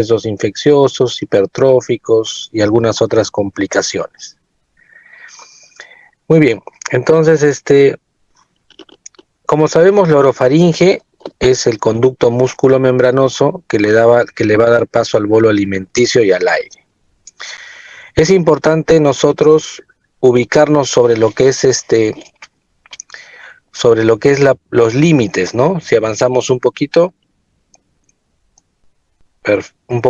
procesos infecciosos, hipertróficos y algunas otras complicaciones. Muy bien, entonces, como sabemos, la orofaringe es el conducto músculo-membranoso que le va a dar paso al bolo alimenticio y al aire. Es importante nosotros ubicarnos sobre lo que es los límites, ¿no? Si avanzamos un poquito,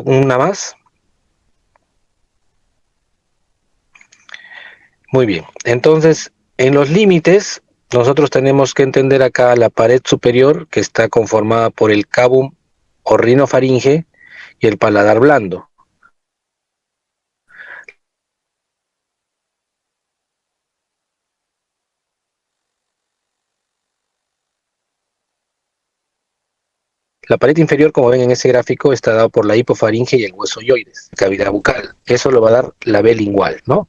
una más. Muy bien, entonces, en los límites, nosotros tenemos que entender acá la pared superior, que está conformada por el cabum o rinofaringe y el paladar blando. La pared inferior, como ven en ese gráfico, está dado por la hipofaringe y el hueso hyoides, cavidad bucal. Eso lo va a dar la B lingual, ¿no?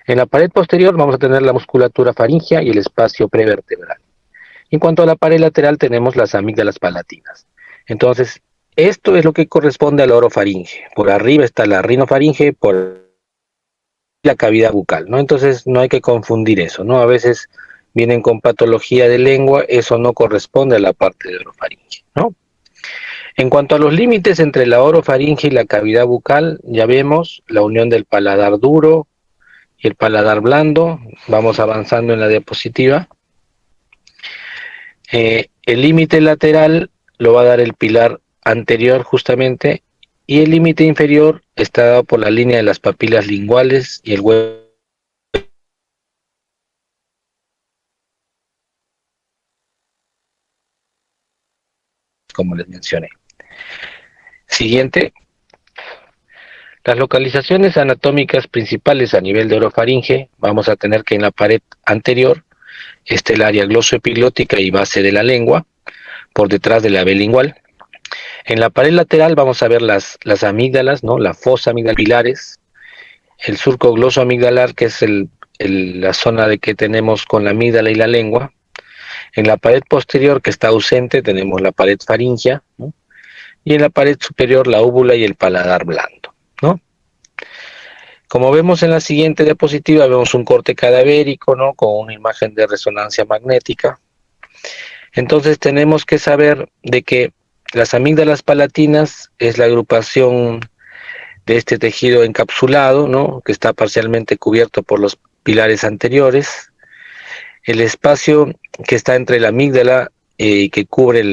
En la pared posterior vamos a tener la musculatura faringea y el espacio prevertebral. En cuanto a la pared lateral tenemos las amígdalas palatinas. Entonces, esto es lo que corresponde a la orofaringe. Por arriba está la rinofaringe, por la cavidad bucal, ¿no? Entonces no hay que confundir eso, ¿no? A veces vienen con patología de lengua, eso no corresponde a la parte de orofaringe, ¿no? En cuanto a los límites entre la orofaringe y la cavidad bucal, ya vemos la unión del paladar duro y el paladar blando. Vamos avanzando en la diapositiva. El límite lateral lo va a dar el pilar anterior justamente, y el límite inferior está dado por la línea de las papilas linguales y el hueso, como les mencioné. Siguiente. Las localizaciones anatómicas principales a nivel de orofaringe, vamos a tener que en la pared anterior está el área glosoepiglótica y base de la lengua, por detrás de la B lingual. En la pared lateral vamos a ver las amígdalas, ¿no? La fosa amigdalar, pilares, el surco glosoamigdalar, que es la zona de que tenemos con la amígdala y la lengua. En la pared posterior, que está ausente, tenemos la pared faríngea, ¿no? Y en la pared superior la úvula y el paladar blando, ¿no? Como vemos en la siguiente diapositiva, vemos un corte cadavérico, ¿no? Con una imagen de resonancia magnética. Entonces tenemos que saber de que las amígdalas palatinas es la agrupación de este tejido encapsulado, ¿no? Que está parcialmente cubierto por los pilares anteriores. El espacio que está entre la amígdala y que cubre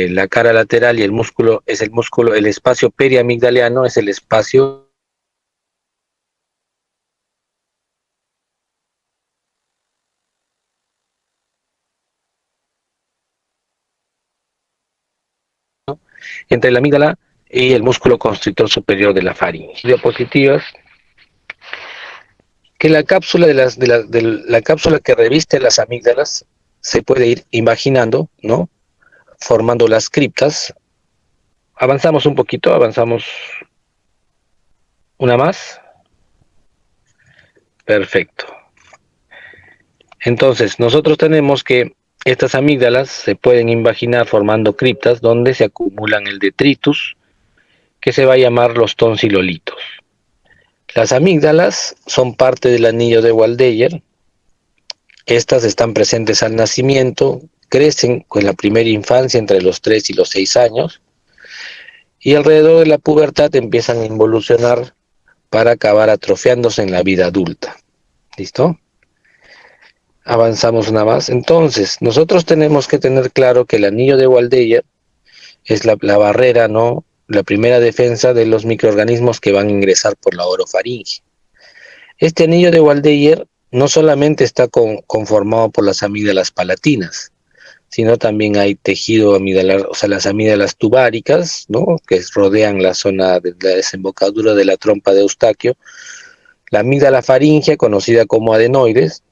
la cara lateral y el músculo, el espacio periamigdaliano es el espacio entre la amígdala y el músculo constrictor superior de la faringe. Diapositivas. Que la cápsula la cápsula que reviste las amígdalas se puede ir imaginando, ¿no? Formando las criptas. Avanzamos un poquito, avanzamos una más. Perfecto. Entonces, nosotros tenemos que estas amígdalas se pueden imaginar formando criptas donde se acumulan el detritus, que se va a llamar los tonsilolitos. Las amígdalas son parte del anillo de Waldeyer. Estas están presentes al nacimiento, crecen en la primera infancia entre los 3 y los 6 años, y alrededor de la pubertad empiezan a involucionar para acabar atrofiándose en la vida adulta. ¿Listo? Avanzamos una más. Entonces, nosotros tenemos que tener claro que el anillo de Waldeyer es la barrera, ¿no? La primera defensa de los microorganismos que van a ingresar por la orofaringe. Este anillo de Waldeyer no solamente está conformado por las amígdalas palatinas, sino también hay tejido amigdalar, o sea, las amígdalas tubáricas, ¿no? Que rodean la zona de la desembocadura de la trompa de Eustaquio, la amígdala faríngea, conocida como adenoides,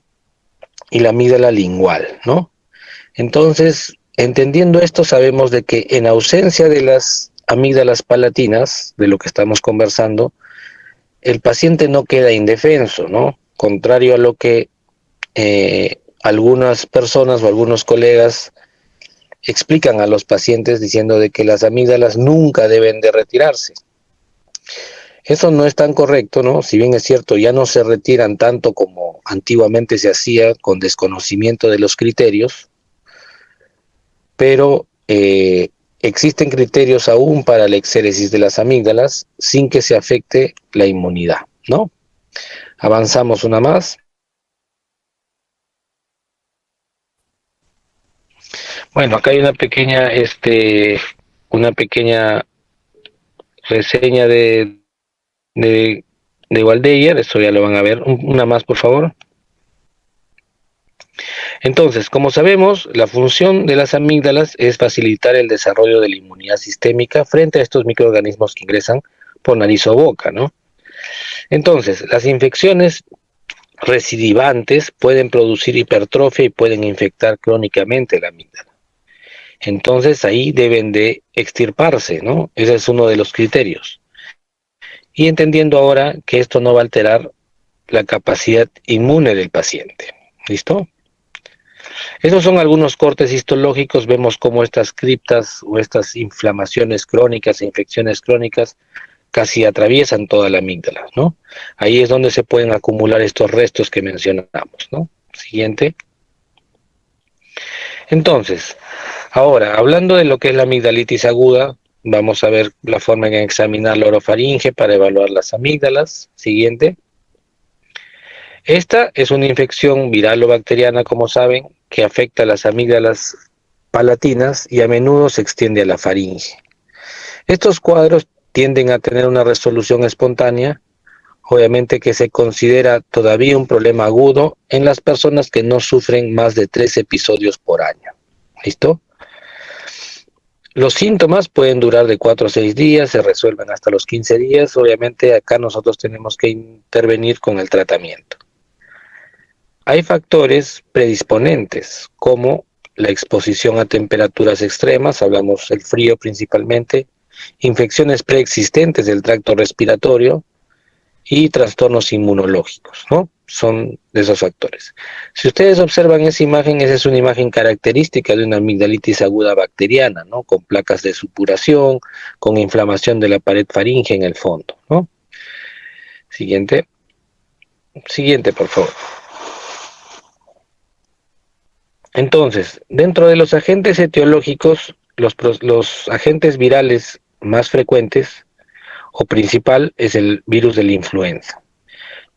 y la amígdala lingual, ¿no? Entonces, entendiendo esto, sabemos de que en ausencia de las amígdalas palatinas, de lo que estamos conversando, el paciente no queda indefenso, ¿no? Contrario a lo que algunas personas o algunos colegas explican a los pacientes diciendo de que las amígdalas nunca deben de retirarse. Eso no es tan correcto, ¿no? Si bien es cierto, ya no se retiran tanto como antiguamente se hacía con desconocimiento de los criterios, pero existen criterios aún para la exéresis de las amígdalas sin que se afecte la inmunidad, ¿no? Avanzamos una más. Bueno, acá hay una pequeña reseña de, de Waldeyer, esto ya lo van a ver. Una más, por favor. Entonces, como sabemos, la función de las amígdalas es facilitar el desarrollo de la inmunidad sistémica frente a estos microorganismos que ingresan por nariz o boca, ¿no? Entonces, las infecciones recidivantes pueden producir hipertrofia y pueden infectar crónicamente la amígdala. Entonces, ahí deben de extirparse, ¿no? Ese es uno de los criterios. Y entendiendo ahora que esto no va a alterar la capacidad inmune del paciente. ¿Listo? Esos son algunos cortes histológicos. Vemos cómo estas criptas o estas inflamaciones crónicas e infecciones crónicas casi atraviesan toda la amígdala, ¿no? Ahí es donde se pueden acumular estos restos que mencionamos, ¿no? Siguiente. Entonces, ahora, hablando de lo que es la amigdalitis aguda, vamos a ver la forma en examinar la orofaringe para evaluar las amígdalas. Siguiente. Esta es una infección viral o bacteriana, como saben, que afecta a las amígdalas palatinas y a menudo se extiende a la faringe. Estos cuadros tienden a tener una resolución espontánea, obviamente que se considera todavía un problema agudo en las personas que no sufren más de 3 episodios por año. ¿Listo? Los síntomas pueden durar de 4 a 6 días, se resuelven hasta los 15 días. Obviamente acá nosotros tenemos que intervenir con el tratamiento. Hay factores predisponentes, como la exposición a temperaturas extremas, hablamos del frío principalmente, infecciones preexistentes del tracto respiratorio y trastornos inmunológicos, ¿no? Son de esos factores. Si ustedes observan esa imagen, esa es una imagen característica de una amigdalitis aguda bacteriana, ¿no? Con placas de supuración, con inflamación de la pared faringe en el fondo, ¿no? Siguiente. Siguiente, por favor. Entonces, dentro de los agentes etiológicos, los agentes virales más frecuentes o principal es el virus de la influenza,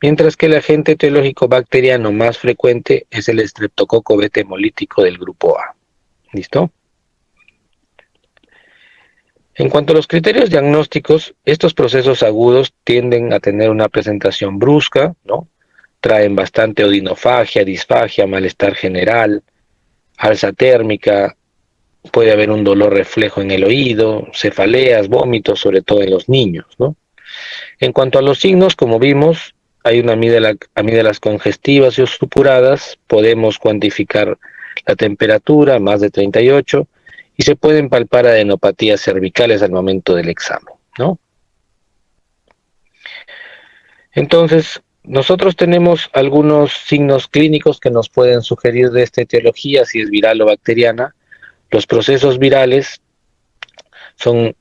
mientras que el agente etiológico bacteriano más frecuente es el estreptococo beta hemolítico del grupo A. ¿Listo? En cuanto a los criterios diagnósticos, estos procesos agudos tienden a tener una presentación brusca, ¿no? Traen bastante odinofagia, disfagia, malestar general, alza térmica, puede haber un dolor reflejo en el oído, cefaleas, vómitos, sobre todo en los niños, ¿no? En cuanto a los signos, como vimos, hay una amígdalas congestivas y supuradas, podemos cuantificar la temperatura, más de 38, y se pueden palpar adenopatías cervicales al momento del examen, ¿no? Entonces, nosotros tenemos algunos signos clínicos que nos pueden sugerir de esta etiología, si es viral o bacteriana. Los procesos virales son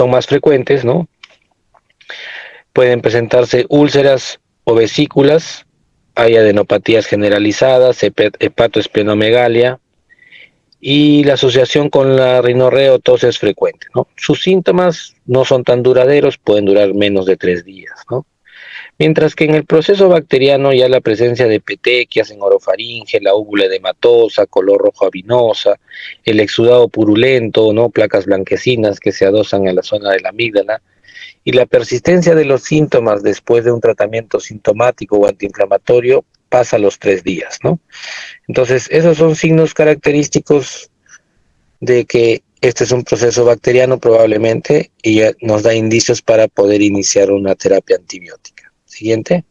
más frecuentes, ¿no? Pueden presentarse úlceras o vesículas, hay adenopatías generalizadas, hepatoesplenomegalia, y la asociación con la rinorrea o tos es frecuente, ¿no? Sus síntomas no son tan duraderos, pueden durar menos de 3 días, ¿no? Mientras que en el proceso bacteriano ya la presencia de petequias en orofaringe, la úvula edematosa, color rojo avinosa, el exudado purulento, ¿no? Placas blanquecinas que se adosan en la zona de la amígdala, y la persistencia de los síntomas después de un tratamiento sintomático o antiinflamatorio pasa los 3 días, ¿no? Entonces, esos son signos característicos de que este es un proceso bacteriano probablemente y ya nos da indicios para poder iniciar una terapia antibiótica. Siguiente.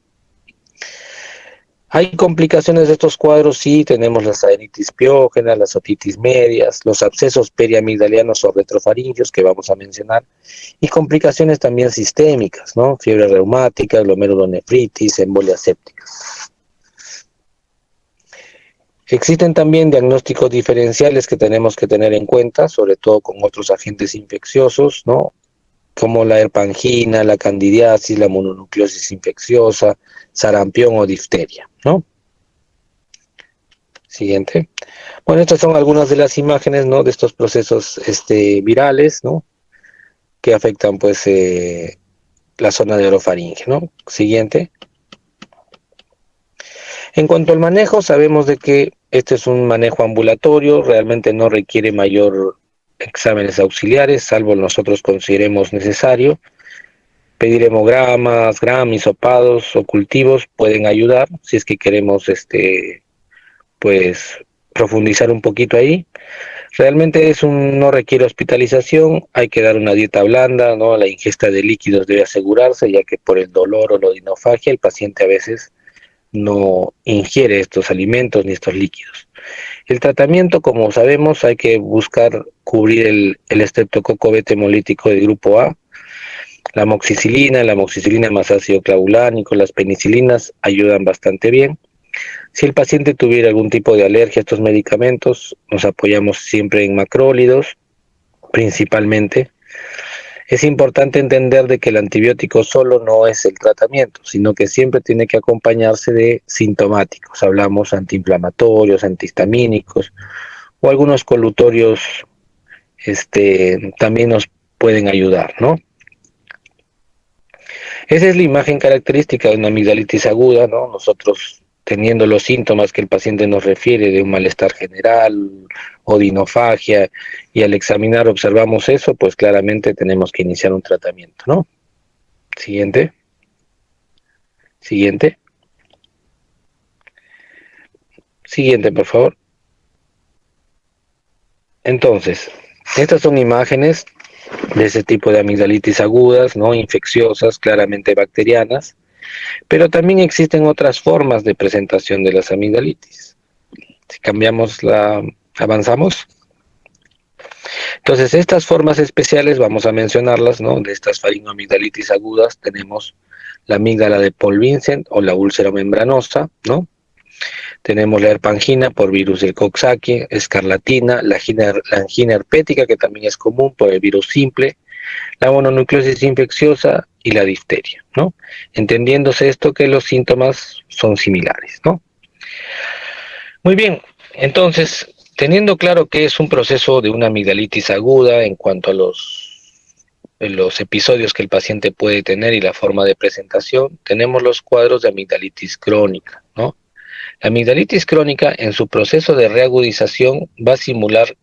Hay complicaciones de estos cuadros, sí, tenemos las adenitis piógenas, las otitis medias, los abscesos periamigdalianos o retrofaringios que vamos a mencionar, y complicaciones también sistémicas, ¿no? Fiebre reumática, glomerulonefritis, embolias sépticas. Existen también diagnósticos diferenciales que tenemos que tener en cuenta, sobre todo con otros agentes infecciosos, ¿no? Como la herpangina, la candidiasis, la mononucleosis infecciosa, sarampión o difteria, ¿no? Siguiente. Bueno, estas son algunas de las imágenes, ¿no? De estos procesos virales, ¿no? Que afectan, pues, la zona de orofaringe, ¿no? Siguiente. En cuanto al manejo, sabemos de que este es un manejo ambulatorio, realmente no requiere mayor exámenes auxiliares, salvo nosotros consideremos necesario. Pedir hemogramas, gram, hisopados o cultivos pueden ayudar si es que queremos pues profundizar un poquito ahí. Realmente no requiere hospitalización, hay que dar una dieta blanda, ¿no? La ingesta de líquidos debe asegurarse, ya que por el dolor o la odinofagia el paciente a veces no ingiere estos alimentos ni estos líquidos. El tratamiento, como sabemos, hay que buscar cubrir el estreptococo beta hemolítico de grupo A. La amoxicilina más ácido clavulánico, las penicilinas ayudan bastante bien. Si el paciente tuviera algún tipo de alergia a estos medicamentos, nos apoyamos siempre en macrólidos, principalmente. Es importante entender de que el antibiótico solo no es el tratamiento, sino que siempre tiene que acompañarse de sintomáticos. Hablamos antiinflamatorios, antihistamínicos o algunos colutorios también nos pueden ayudar, ¿no? Esa es la imagen característica de una amigdalitis aguda, ¿no? Nosotros teniendo los síntomas que el paciente nos refiere de un malestar general, odinofagia, y al examinar observamos eso, pues claramente tenemos que iniciar un tratamiento, ¿no? Siguiente. Siguiente. Siguiente, por favor. Entonces, estas son imágenes de ese tipo de amigdalitis agudas, ¿no? Infecciosas, claramente bacterianas, pero también existen otras formas de presentación de las amigdalitis. Si avanzamos. Entonces, estas formas especiales, vamos a mencionarlas, ¿no? De estas faringoamigdalitis agudas, tenemos la amígdala de Paul Vincent o la úlcera membranosa, ¿no? Tenemos la herpangina por virus del Coxsackie, escarlatina, la angina herpética, que también es común por el virus simple, la mononucleosis infecciosa y la difteria, ¿no? Entendiéndose esto que los síntomas son similares, ¿no? Muy bien, entonces, teniendo claro que es un proceso de una amigdalitis aguda en cuanto a los episodios que el paciente puede tener y la forma de presentación, tenemos los cuadros de amigdalitis crónica, ¿no? La amigdalitis crónica en su proceso de reagudización va a simular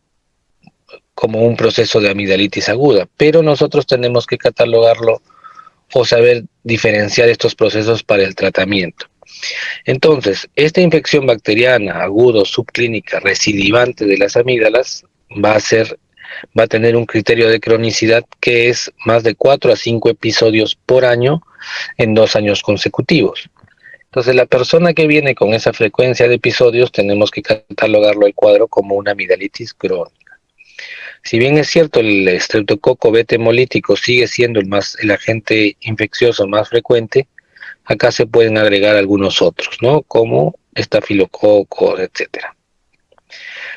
como un proceso de amigdalitis aguda, pero nosotros tenemos que catalogarlo o saber diferenciar estos procesos para el tratamiento. Entonces, esta infección bacteriana aguda o subclínica recidivante de las amígdalas va a tener un criterio de cronicidad que es más de 4 a 5 episodios por año en 2 años consecutivos. Entonces, la persona que viene con esa frecuencia de episodios tenemos que catalogarlo el cuadro como una amigdalitis crónica. Si bien es cierto, el estreptococo beta hemolítico sigue siendo el agente infeccioso más frecuente, acá se pueden agregar algunos otros, ¿no? Como estafilococo, etcétera.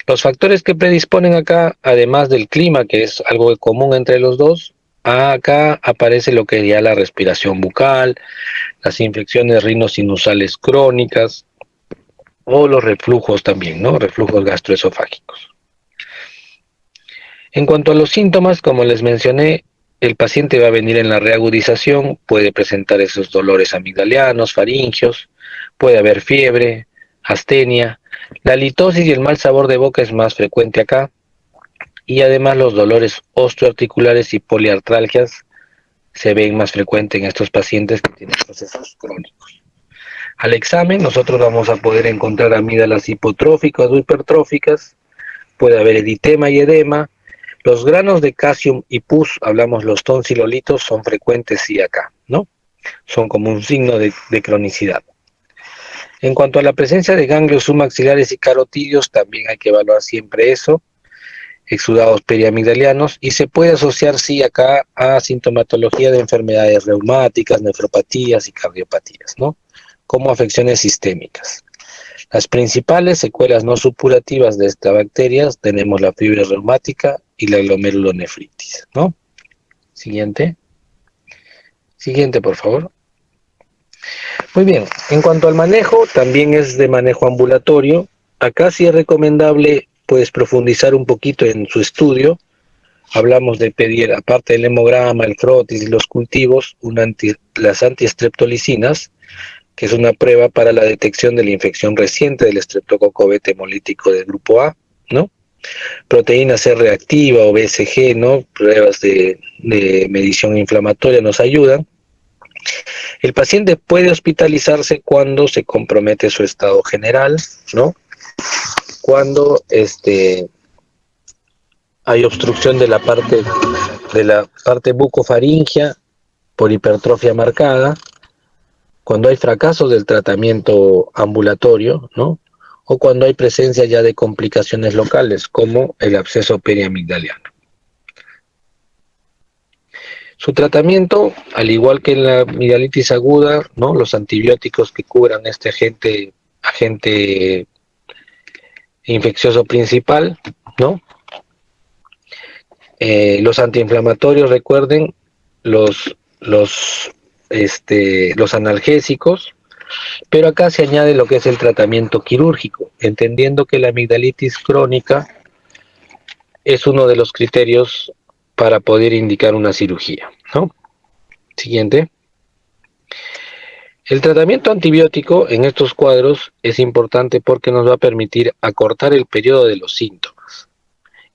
Los factores que predisponen acá, además del clima, que es algo común entre los dos, acá aparece lo que sería la respiración bucal, las infecciones rinosinusales crónicas o los reflujos también, ¿no? Reflujos gastroesofágicos. En cuanto a los síntomas, como les mencioné, el paciente va a venir en la reagudización, puede presentar esos dolores amigdalianos, faringios, puede haber fiebre, astenia, la litosis y el mal sabor de boca es más frecuente acá, y además los dolores osteoarticulares y poliartralgias se ven más frecuentes en estos pacientes que tienen procesos crónicos. Al examen nosotros vamos a poder encontrar amígdalas hipotróficas o hipertróficas, puede haber eritema y edema. Los granos de calcium y pus, hablamos los tonsilolitos, son frecuentes sí acá, ¿no? Son como un signo de cronicidad. En cuanto a la presencia de ganglios submaxilares y carotidios, también hay que evaluar siempre eso, exudados periamigdalianos, y se puede asociar sí acá a sintomatología de enfermedades reumáticas, nefropatías y cardiopatías, ¿no? Como afecciones sistémicas. Las principales secuelas no supurativas de esta bacteria tenemos la fiebre reumática y la glomerulonefritis, ¿no? Siguiente. Siguiente, por favor. Muy bien, en cuanto al manejo, también es de manejo ambulatorio. Acá sí es recomendable pues profundizar un poquito en su estudio. Hablamos de pedir, aparte del hemograma, el frotis y los cultivos, las antiestreptolicinas, que es una prueba para la detección de la infección reciente del estreptococo beta hemolítico del grupo A, ¿no? Proteína C reactiva o BCG, ¿no? Pruebas de medición inflamatoria nos ayudan. El paciente puede hospitalizarse cuando se compromete su estado general, ¿no? Cuando hay obstrucción de la parte bucofaringea por hipertrofia marcada, cuando hay fracaso del tratamiento ambulatorio, ¿no? O cuando hay presencia ya de complicaciones locales, como el absceso periamigdaliano. Su tratamiento, al igual que en la amigdalitis aguda, ¿no? Los antibióticos que cubran este agente infeccioso principal, ¿no? Los antiinflamatorios, recuerden, los analgésicos, pero acá se añade lo que es el tratamiento quirúrgico, entendiendo que la amigdalitis crónica es uno de los criterios para poder indicar una cirugía, ¿no? Siguiente. El tratamiento antibiótico en estos cuadros es importante porque nos va a permitir acortar el periodo de los síntomas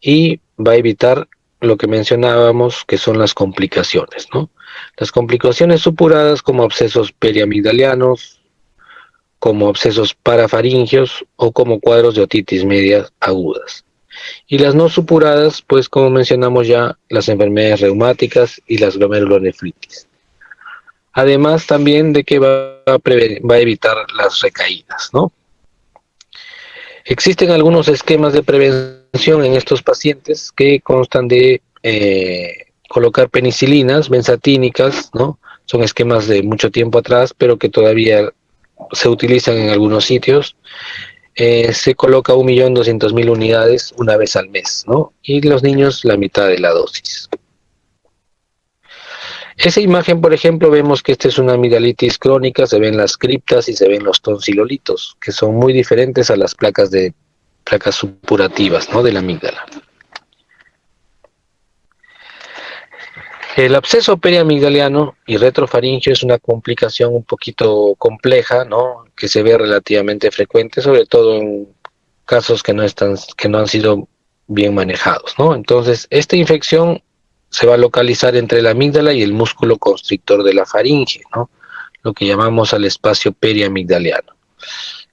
y va a evitar lo que mencionábamos, que son las complicaciones, ¿no? Las complicaciones supuradas como abscesos periamigdalianos, como abscesos parafaringios o como cuadros de otitis media agudas. Y las no supuradas, pues como mencionamos ya, las enfermedades reumáticas y las glomerulonefritis. Además también de que va a evitar las recaídas, ¿no? Existen algunos esquemas de prevención en estos pacientes que constan de colocar penicilinas, benzatínicas, ¿no? Son esquemas de mucho tiempo atrás, pero que todavía se utilizan en algunos sitios. Se coloca 1.200.000 unidades una vez al mes, ¿no? Y los niños la mitad de la dosis. Esa imagen, por ejemplo, vemos que esta es una amigdalitis crónica, se ven las criptas y se ven los tonsilolitos, que son muy diferentes a las placas supurativas, ¿no? De la amígdala. El absceso periamigdaliano y retrofaringio es una complicación un poquito compleja, ¿no? Que se ve relativamente frecuente, sobre todo en casos que no han sido bien manejados, ¿no? Entonces, esta infección se va a localizar entre la amígdala y el músculo constrictor de la faringe, ¿no? Lo que llamamos al espacio periamigdaliano.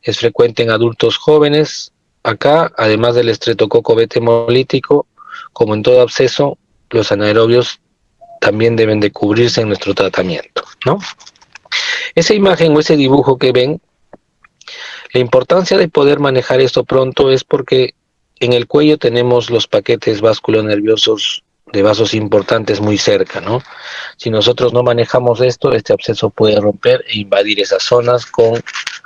Es frecuente en adultos jóvenes. Acá, además del estreptococo beta hemolítico, como en todo absceso, los anaerobios también deben de cubrirse en nuestro tratamiento, ¿no? Esa imagen o ese dibujo que ven, la importancia de poder manejar esto pronto es porque en el cuello tenemos los paquetes vasculonerviosos de vasos importantes muy cerca, ¿no? Si nosotros no manejamos esto, este absceso puede romper e invadir esas zonas con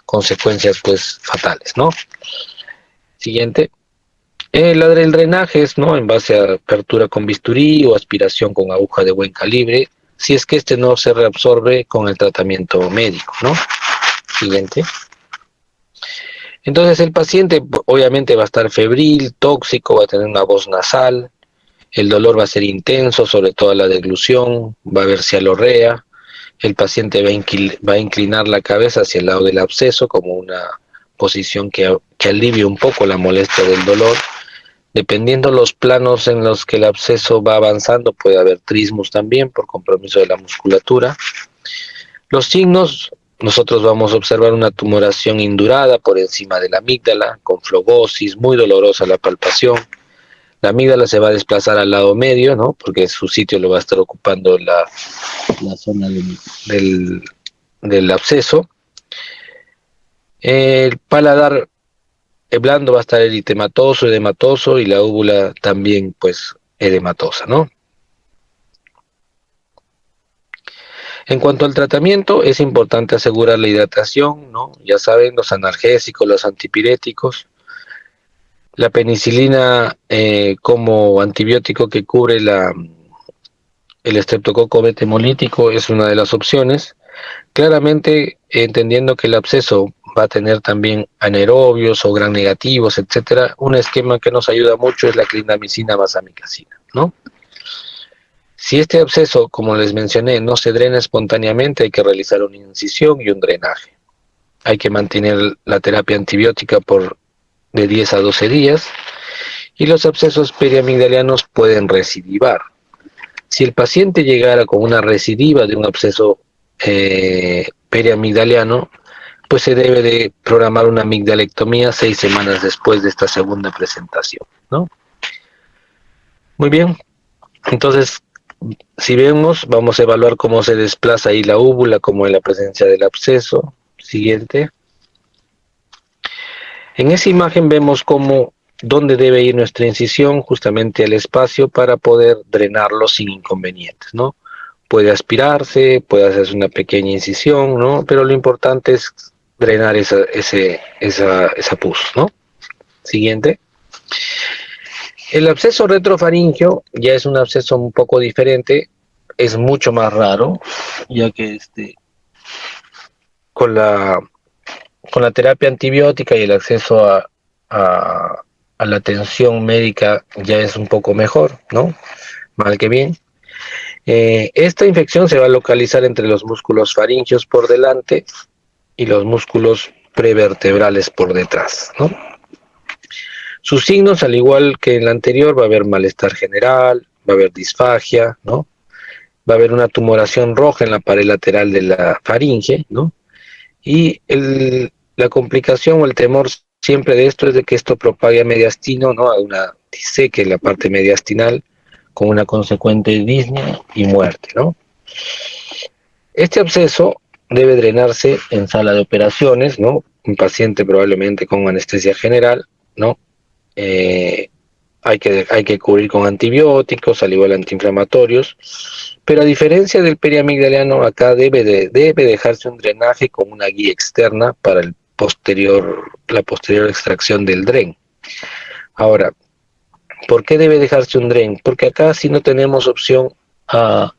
consecuencias pues fatales, ¿no? Siguiente. El drenaje es, ¿no? En base a apertura con bisturí o aspiración con aguja de buen calibre, si es que este no se reabsorbe con el tratamiento médico, ¿no? Siguiente. Entonces el paciente obviamente va a estar febril, tóxico, va a tener una voz nasal, el dolor va a ser intenso, sobre todo la deglución, va a haber cialorrea, el paciente va a inclinar la cabeza hacia el lado del absceso como una posición que alivie un poco la molestia del dolor. Dependiendo los planos en los que el absceso va avanzando, puede haber trismus también por compromiso de la musculatura. Los signos, nosotros vamos a observar una tumoración indurada por encima de la amígdala, con flogosis, muy dolorosa la palpación. La amígdala se va a desplazar al lado medio, ¿no? Porque su sitio lo va a estar ocupando la zona del absceso. El paladar blando va a estar eritematoso, edematoso, y la úvula también, pues, edematosa, ¿no? En cuanto al tratamiento, es importante asegurar la hidratación, ¿no? Ya saben, los analgésicos, los antipiréticos, la penicilina como antibiótico que cubre el estreptococo beta hemolítico es una de las opciones. Claramente, entendiendo que el absceso va a tener también anaerobios o gram negativos, etcétera, un esquema que nos ayuda mucho es la clindamicina más amicacina, ¿no? Si este absceso, como les mencioné, no se drena espontáneamente, hay que realizar una incisión y un drenaje. Hay que mantener la terapia antibiótica por de 10 a 12 días y los abscesos periamigdalianos pueden recidivar. Si el paciente llegara con una recidiva de un absceso periamigdaliano, pues se debe de programar una amigdalectomía 6 semanas después de esta segunda presentación, ¿no? Muy bien, entonces, si vemos, vamos a evaluar cómo se desplaza ahí la úvula, como en la presencia del absceso. Siguiente. En esa imagen vemos cómo, dónde debe ir nuestra incisión, justamente al espacio para poder drenarlo sin inconvenientes, ¿no? Puede aspirarse, puede hacerse una pequeña incisión, ¿no? Pero lo importante es drenar esa pus, ¿no? Siguiente. El absceso retrofaringeo ya es un absceso un poco diferente, es mucho más raro, ya que con la, con la terapia antibiótica y el acceso a la atención médica ya es un poco mejor, ¿no? Mal que bien. Esta infección se va a localizar entre los músculos faringeos por delante y los músculos prevertebrales por detrás, ¿no? Sus signos, al igual que en la anterior, va a haber malestar general, va a haber disfagia, ¿no? Va a haber una tumoración roja en la pared lateral de la faringe, ¿no? Y la complicación o el temor siempre de esto es de que esto propague a mediastino, ¿no? Diseque la parte mediastinal con una consecuente disnea y muerte, ¿no? Este absceso debe drenarse en sala de operaciones, ¿no? Un paciente probablemente con anestesia general, ¿no? Hay que cubrir con antibióticos, al igual antiinflamatorios, pero a diferencia del periamigdaliano, acá debe dejarse un drenaje con una guía externa para la posterior extracción del dren. Ahora, ¿por qué debe dejarse un dren? Porque acá sí no tenemos opción a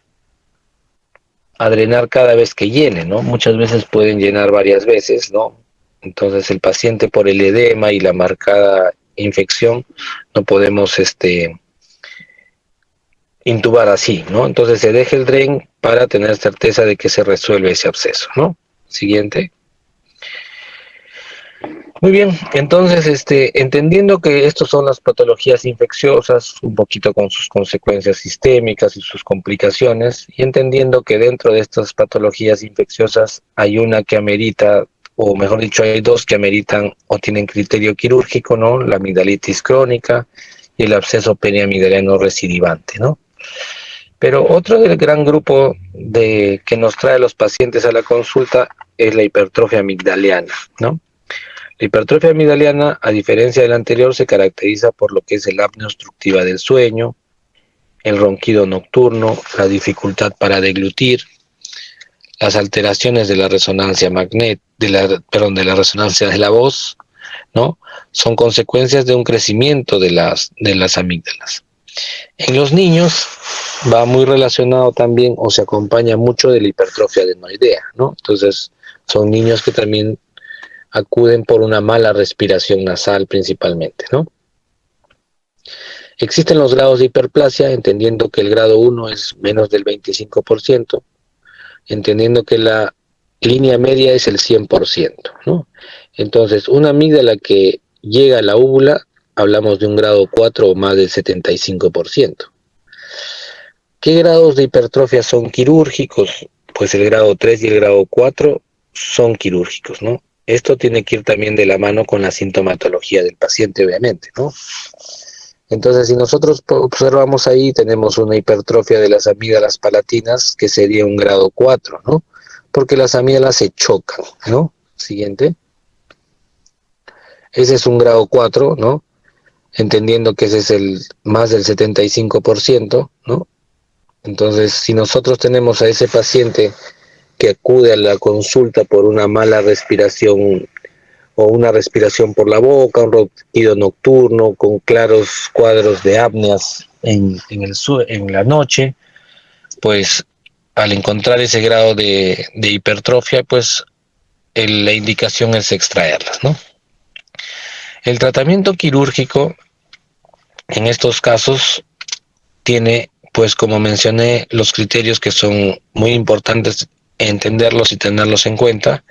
drenar cada vez que llene, ¿no? Muchas veces pueden llenar varias veces, ¿no? Entonces el paciente por el edema y la marcada infección no podemos intubar así, ¿no? Entonces se deja el dren para tener certeza de que se resuelve ese absceso, ¿no? Siguiente. Muy bien, entonces entendiendo que estas son las patologías infecciosas, un poquito con sus consecuencias sistémicas y sus complicaciones, y entendiendo que dentro de estas patologías infecciosas hay una que amerita, o mejor dicho, hay dos que ameritan o tienen criterio quirúrgico, ¿no? La amigdalitis crónica y el absceso periamigdaliano recidivante, ¿no? Pero otro del gran grupo que nos trae a los pacientes a la consulta es la hipertrofia amigdaliana, ¿no? La hipertrofia amigdaliana, a diferencia de la anterior, se caracteriza por lo que es el apnea obstructiva del sueño, el ronquido nocturno, la dificultad para deglutir, las alteraciones de la resonancia de la resonancia de la voz, ¿no? Son consecuencias de un crecimiento de las amígdalas. En los niños va muy relacionado también o se acompaña mucho de la hipertrofia adenoidea, ¿no? Entonces son niños que también acuden por una mala respiración nasal principalmente, ¿no? Existen los grados de hiperplasia, entendiendo que el grado 1 es menos del 25%, entendiendo que la línea media es el 100%, ¿no? Entonces, una amígdala que llega a la úvula, hablamos de un grado 4 o más del 75%. ¿Qué grados de hipertrofia son quirúrgicos? Pues el grado 3 y el grado 4 son quirúrgicos, ¿no? Esto tiene que ir también de la mano con la sintomatología del paciente, obviamente, ¿no? Entonces, si nosotros observamos ahí, tenemos una hipertrofia de las amígdalas palatinas, que sería un grado 4, ¿no? Porque las amígdalas se chocan, ¿no? Siguiente. Ese es un grado 4, ¿no? Entendiendo que ese es el más del 75%, ¿no? Entonces, si nosotros tenemos a ese paciente que acude a la consulta por una mala respiración o una respiración por la boca, un ronquido nocturno con claros cuadros de apneas en la noche, pues al encontrar ese grado de hipertrofia, pues la indicación es extraerlas, ¿no? El tratamiento quirúrgico en estos casos tiene, pues como mencioné, los criterios que son muy importantes entenderlos y tenerlos en cuenta,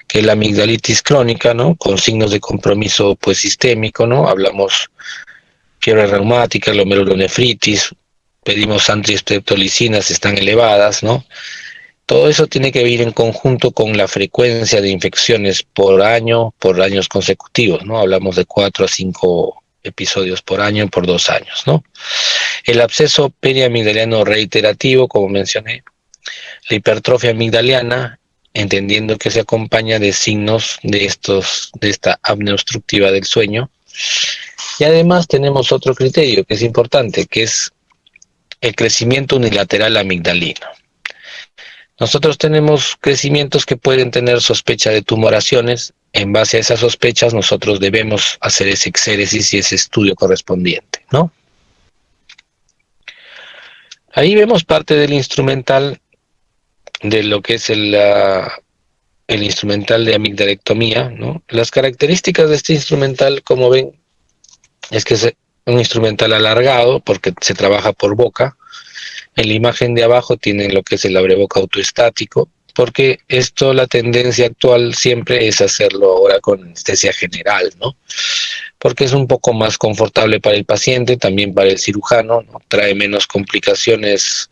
que la amigdalitis crónica, ¿no? Con signos de compromiso pues sistémico, ¿no? Hablamos fiebre reumática, glomerulonefritis, pedimos antistreptolicinas, están elevadas, ¿no? Todo eso tiene que ir en conjunto con la frecuencia de infecciones por año, por años consecutivos, ¿no? Hablamos de 4 a 5 episodios por año por 2 años, ¿no? El absceso periamigdaliano reiterativo, como mencioné, la hipertrofia amigdaliana, entendiendo que se acompaña de signos de esta apnea obstructiva del sueño. Y además tenemos otro criterio que es importante, que es el crecimiento unilateral amigdalino. Nosotros tenemos crecimientos que pueden tener sospecha de tumoraciones. En base a esas sospechas, nosotros debemos hacer ese exéresis y ese estudio correspondiente, ¿no? Ahí vemos parte del instrumental de lo que es el instrumental de amigdalectomía, ¿no? Las características de este instrumental, como ven, es que es un instrumental alargado porque se trabaja por boca. En la imagen de abajo tienen lo que es el abreboca autoestático, porque esto, la tendencia actual siempre es hacerlo ahora con anestesia general, ¿no? Porque es un poco más confortable para el paciente, también para el cirujano, ¿no? Trae menos complicaciones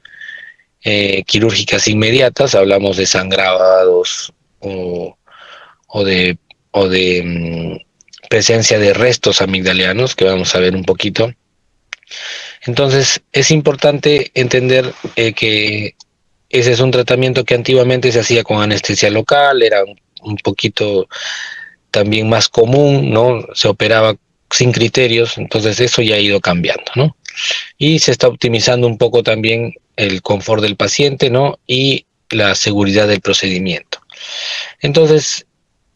quirúrgicas inmediatas, hablamos de sangrados o de presencia de restos amigdalianos, que vamos a ver un poquito. Entonces, es importante entender que ese es un tratamiento que antiguamente se hacía con anestesia local, era un poquito también más común, ¿no? Se operaba sin criterios, entonces eso ya ha ido cambiando, ¿no? Y se está optimizando un poco también el confort del paciente, ¿no? Y la seguridad del procedimiento. Entonces,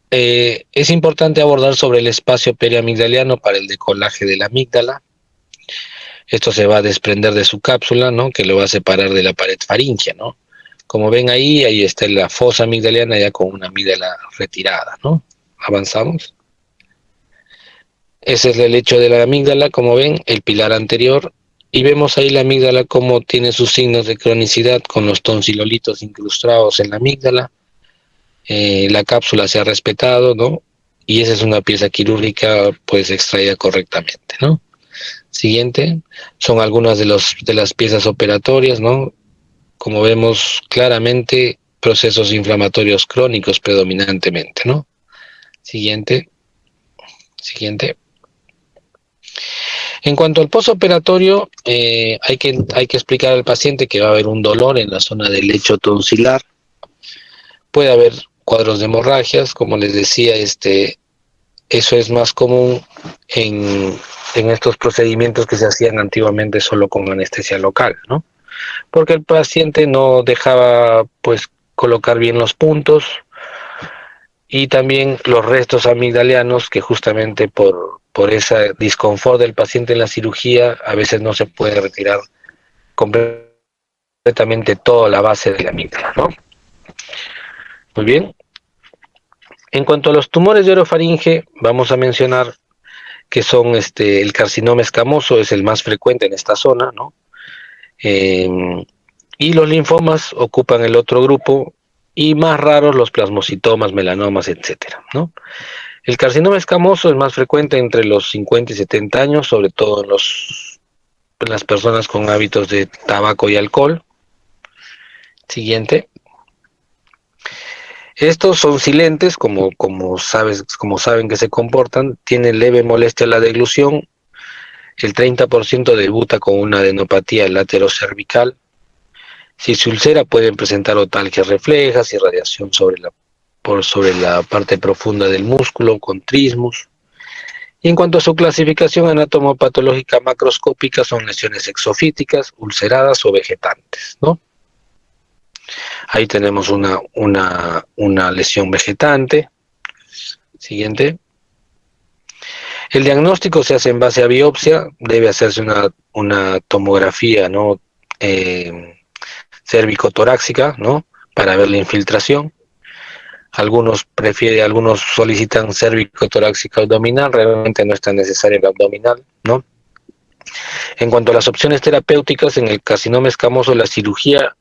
es importante abordar sobre el espacio periamigdaliano para el decolaje de la amígdala. Esto se va a desprender de su cápsula, ¿no? Que lo va a separar de la pared faríngea, ¿no? Como ven ahí está la fosa amigdaliana ya con una amígdala retirada, ¿no? Avanzamos. Ese es el lecho de la amígdala, como ven, el pilar anterior. Y vemos ahí la amígdala como tiene sus signos de cronicidad con los tonsilolitos incrustados en la amígdala. La cápsula se ha respetado, ¿no? Y esa es una pieza quirúrgica pues extraída correctamente, ¿no? Siguiente, son algunas de las piezas operatorias, ¿no? Como vemos claramente, procesos inflamatorios crónicos predominantemente, ¿no? Siguiente. En cuanto al posoperatorio, hay que explicar al paciente que va a haber un dolor en la zona del lecho tonsilar. Puede haber cuadros de hemorragias, como les decía, eso es más común en estos procedimientos que se hacían antiguamente solo con anestesia local, ¿no? Porque el paciente no dejaba, pues, colocar bien los puntos y también los restos amigdalianos que justamente por ese disconfort del paciente en la cirugía a veces no se puede retirar completamente toda la base de la amígdala, ¿no? Muy bien. En cuanto a los tumores de orofaringe, vamos a mencionar que son el carcinoma escamoso, es el más frecuente en esta zona, ¿no? Y los linfomas ocupan el otro grupo, y más raros los plasmocitomas, melanomas, etcétera, ¿no? El carcinoma escamoso es más frecuente entre los 50 y 70 años, sobre todo en las personas con hábitos de tabaco y alcohol. Siguiente. Estos son silentes, como saben que se comportan, tienen leve molestia a la deglución, el 30% debuta con una adenopatía laterocervical. Si se ulcera pueden presentar otalgias reflejas, irradiación sobre la parte profunda del músculo, con trismus. Y en cuanto a su clasificación anatomopatológica macroscópica, son lesiones exofíticas, ulceradas o vegetantes, ¿no? Ahí tenemos una lesión vegetante. Siguiente. El diagnóstico se hace en base a biopsia, debe hacerse una tomografía, ¿no? Cérvico-torácica, ¿no? Para ver la infiltración. Algunos solicitan cérvico-torácica abdominal, realmente no es tan necesario el abdominal, ¿no? En cuanto a las opciones terapéuticas, en el carcinoma escamoso, la cirugía,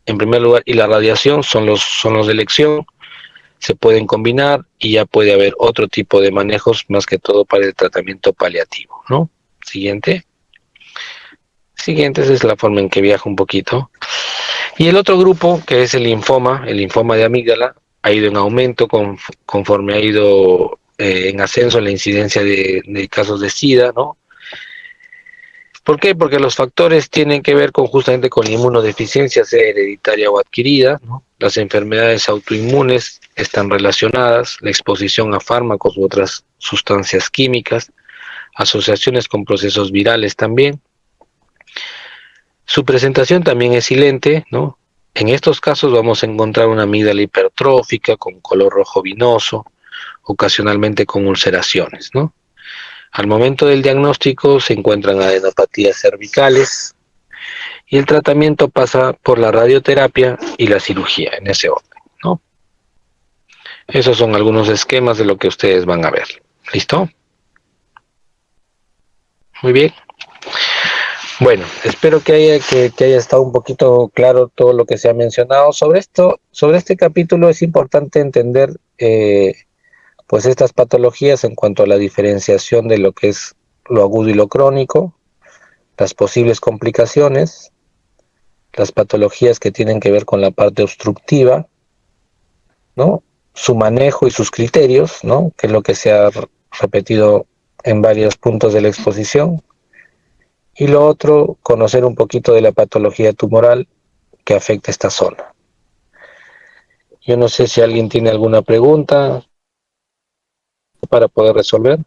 en primer lugar, y la radiación son los de elección, se pueden combinar y ya puede haber otro tipo de manejos, más que todo para el tratamiento paliativo, ¿no? Siguiente. Siguiente, esa es la forma en que viaja un poquito. Y el otro grupo, que es el linfoma de amígdala, ha ido en aumento conforme ha ido en ascenso la incidencia de casos de SIDA, ¿no? ¿Por qué? Porque los factores tienen que ver justamente con la inmunodeficiencia, sea hereditaria o adquirida, ¿no? Las enfermedades autoinmunes están relacionadas, la exposición a fármacos u otras sustancias químicas, asociaciones con procesos virales también. Su presentación también es silente, ¿no? En estos casos vamos a encontrar una amígdala hipertrófica con color rojo vinoso, ocasionalmente con ulceraciones, ¿no? Al momento del diagnóstico se encuentran adenopatías cervicales y el tratamiento pasa por la radioterapia y la cirugía en ese orden, ¿no? Esos son algunos esquemas de lo que ustedes van a ver. ¿Listo? Muy bien. Bueno, espero que haya estado un poquito claro todo lo que se ha mencionado. Sobre este capítulo es importante entender pues estas patologías en cuanto a la diferenciación de lo que es lo agudo y lo crónico, las posibles complicaciones, las patologías que tienen que ver con la parte obstructiva, ¿no? Su manejo y sus criterios, ¿no? Que es lo que se ha repetido en varios puntos de la exposición. Y lo otro, conocer un poquito de la patología tumoral que afecta esta zona. Yo no sé si alguien tiene alguna pregunta para poder resolver.